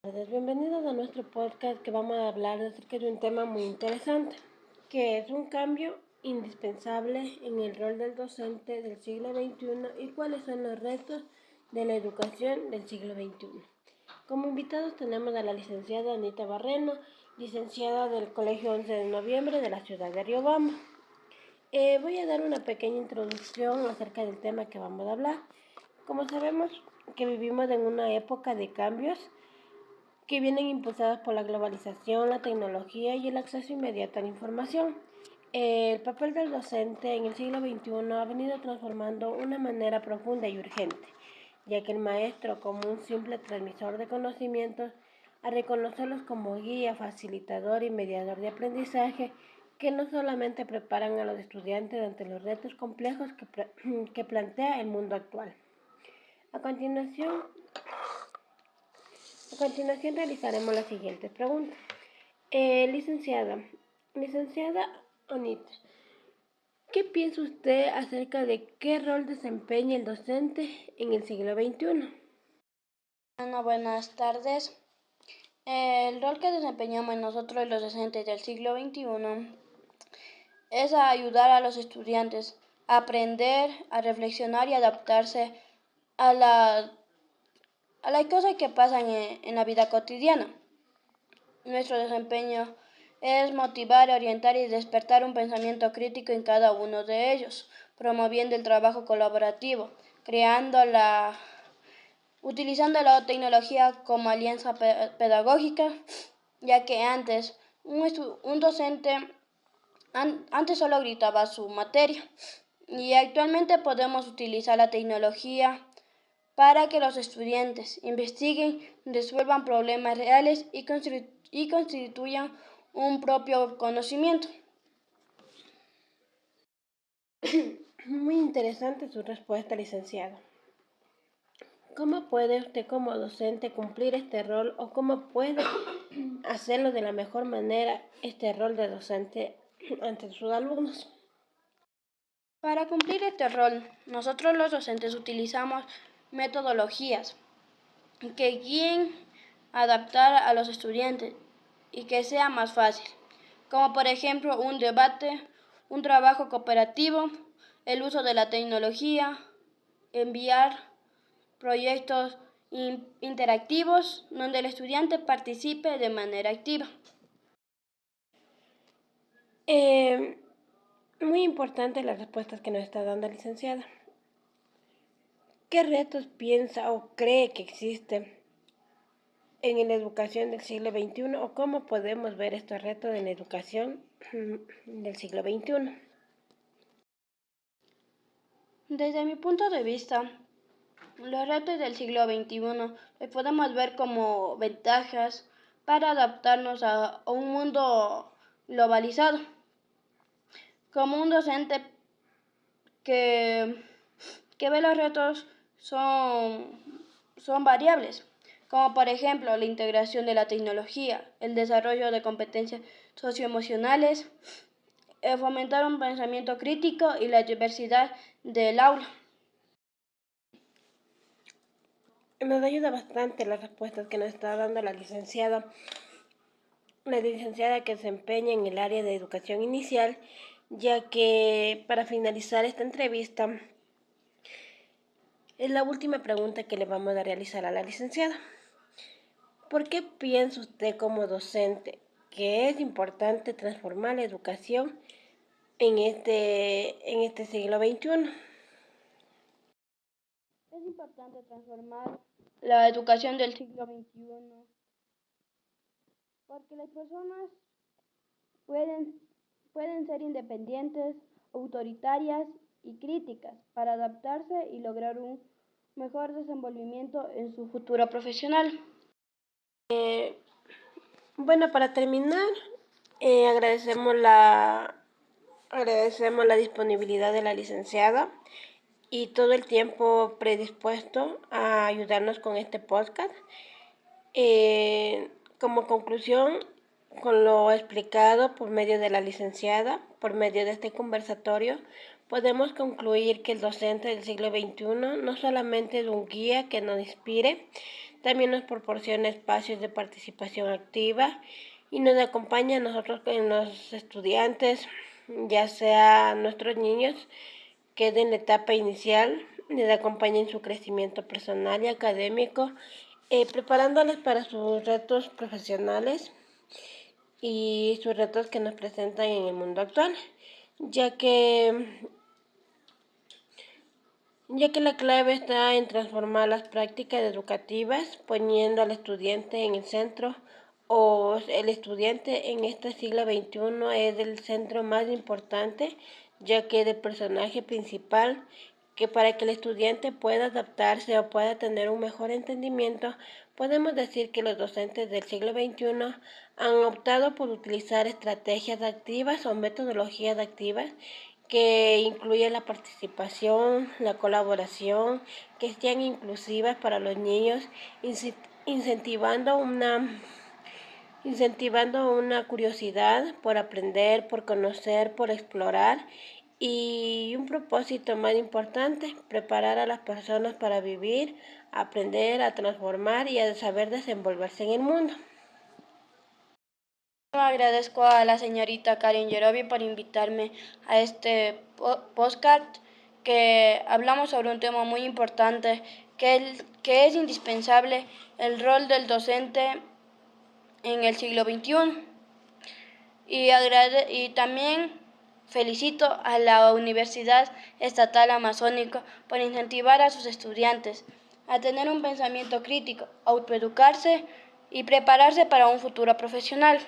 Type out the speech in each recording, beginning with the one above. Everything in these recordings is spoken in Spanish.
Bienvenidos a nuestro podcast que vamos a hablar acerca de un tema muy interesante, que es un cambio indispensable en el rol del docente del siglo XXI y cuáles son los retos de la educación del siglo XXI. Como invitados tenemos a la licenciada Anita Barreno, licenciada del Colegio 11 de Noviembre de la ciudad de Riobamba. Voy a dar una pequeña introducción acerca del tema que vamos a hablar. Como sabemos que vivimos en una época de cambios que vienen impulsadas por la globalización, la tecnología y el acceso inmediato a la información. El papel del docente en el siglo XXI ha venido transformando de una manera profunda y urgente, ya que el maestro, como un simple transmisor de conocimientos, a reconocerlos como guía, facilitador y mediador de aprendizaje, que no solamente preparan a los estudiantes ante los retos complejos que plantea el mundo actual. A continuación realizaremos las siguientes preguntas. Licenciada Anita, ¿qué piensa usted acerca de qué rol desempeña el docente en el siglo XXI? Bueno, buenas tardes. El rol que desempeñamos nosotros los docentes del siglo XXI es ayudar a los estudiantes a aprender, a reflexionar y adaptarse a las cosas que pasan en la vida cotidiana. Nuestro desempeño es motivar, orientar y despertar un pensamiento crítico en cada uno de ellos, promoviendo el trabajo colaborativo, utilizando la tecnología como alianza pedagógica, ya que antes un docente antes solo gritaba su materia y actualmente podemos utilizar la tecnología para que los estudiantes investiguen, resuelvan problemas reales y constituyan un propio conocimiento. Muy interesante su respuesta, licenciado. ¿Cómo puede usted como docente cumplir este rol o cómo puede hacerlo de la mejor manera este rol de docente ante sus alumnos? Para cumplir este rol, nosotros los docentes utilizamos metodologías que guíen a adaptar a los estudiantes y que sea más fácil, como por ejemplo un debate, un trabajo cooperativo, el uso de la tecnología, enviar proyectos interactivos donde el estudiante participe de manera activa. Muy importante las respuestas que nos está dando la licenciada. ¿Qué retos piensa o cree que existen en la educación del siglo XXI o cómo podemos ver estos retos en la educación del siglo XXI? Desde mi punto de vista, los retos del siglo XXI los podemos ver como ventajas para adaptarnos a un mundo globalizado. Como un docente que, que ve los retos son variables, como por ejemplo la integración de la tecnología, el desarrollo de competencias socioemocionales, fomentar un pensamiento crítico y la diversidad del aula. Nos ayuda bastante las respuestas que nos está dando la licenciada que se empeña en el área de educación inicial, ya que para finalizar esta entrevista es la última pregunta que le vamos a realizar a la licenciada. ¿Por qué piensa usted como docente que es importante transformar la educación en este siglo XXI? Es importante transformar la educación del siglo XXI porque las personas pueden, pueden ser independientes, autoritarias y críticas para adaptarse y lograr un mejor desenvolvimiento en su futuro profesional. Bueno, para terminar, agradecemos la disponibilidad de la licenciada y todo el tiempo predispuesto a ayudarnos con este podcast. Como conclusión, con lo explicado por medio de la licenciada, por medio de este conversatorio, podemos concluir que el docente del siglo XXI no solamente es un guía que nos inspire, También nos proporciona espacios de participación activa y nos acompaña a nosotros en los estudiantes, ya sea nuestros niños que en la etapa inicial, les acompaña en su crecimiento personal y académico, preparándoles para sus retos profesionales y sus retos que nos presentan en el mundo actual, ya que la clave está en transformar las prácticas educativas, poniendo al estudiante en el centro, o el estudiante en este siglo XXI es el centro más importante, ya que es el personaje principal, que para que el estudiante pueda adaptarse o pueda tener un mejor entendimiento, podemos decir que los docentes del siglo XXI han optado por utilizar estrategias activas o metodologías activas que incluye la participación, la colaboración, que sean inclusivas para los niños, incentivando una curiosidad por aprender, por conocer, por explorar, y un propósito más importante, preparar a las personas para vivir, aprender, a transformar y a saber desenvolverse en el mundo. Agradezco a la señorita Karen Yerobi por invitarme a este podcast que hablamos sobre un tema muy importante que es indispensable, el rol del docente en el siglo XXI. Y también felicito a la Universidad Estatal Amazónica por incentivar a sus estudiantes a tener un pensamiento crítico, autoeducarse y prepararse para un futuro profesional.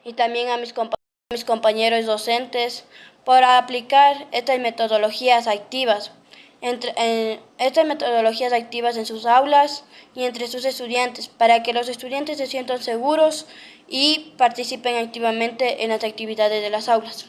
Y también a mis compañeros docentes por aplicar estas metodologías activas en sus aulas y entre sus estudiantes, para que los estudiantes se sientan seguros y participen activamente en las actividades de las aulas.